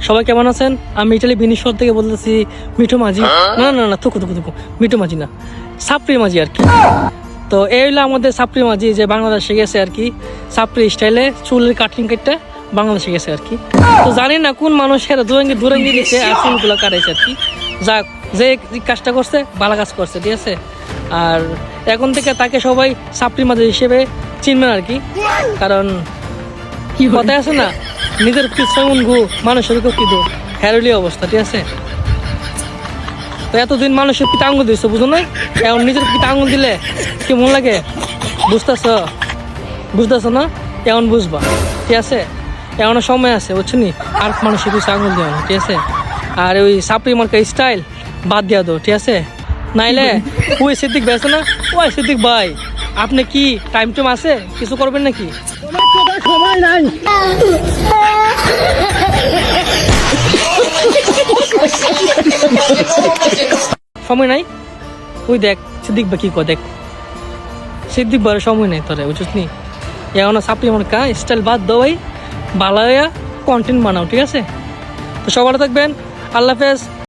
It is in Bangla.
সবাই কেমন আছেন? আমি ইটালি ভিনিস থেকে বলতেছি মিঠু মাঝি। না না না থুকু মিঠু মাঝি না, সাপড়ি মাঝি আর কি। তো এই হলো আমাদের সাপড়ি মাঝি, যে বাংলাদেশে গেছে আর কি, সাপড়ি স্টাইলে চুলের কাটিং কাটতে বাংলাদেশে গেছে আর কি। তো জানি না কোন মানুষের দূরাঙ্গি দিচ্ছে আর চুলগুলো কাটাইছে আর কি। যাক, যে কাজটা করছে ভালো কাজ করছে, ঠিক আছে। আর এখন থেকে তাকে সবাই সাপড়ি মাঝি হিসেবে চিনবেন আর কি, কারণ কথায় আছে না, নিজের পিছন ঘু মানুষের কিন্তু হ্যারলি অবস্থা, ঠিক আছে। তো এতদিন মানুষের পিতা আঙুল দিয়েছো, বুঝো না? এখন নিজের পিতা আঙুল দিলে কেমন লাগে বুঝতেছ না? এখন বুঝবা, ঠিক আছে। এখনো সময় আছে, বুঝছো নি? আর মানুষের পিছনে আঙুল দেওয়া না, ঠিক আছে। আর ওই সাপড়ি মার্কা স্টাইল বাদ দিয়া দো, ঠিক আছে। নাইলে ওই সিদ্দিক বেছে না, ওই সিদ্দিক ভাই, আপনি কি টাইম আছে, কিছু করবেন নাকি? সময় নাই। সময় নাই? ওই দেখ সিদ্দিক ভাই কি কয়, দেখ সিদ্দিক ভাইয়ের সময় নেই তোরে, বুঝছিস নি? এমন সাপড়ি মার্কা স্টাইল বাদ দাও ভাই, ভালো কন্টেন্ট বানাও, ঠিক আছে। তো সবাই থাকবেন, আল্লাহ হাফেজ।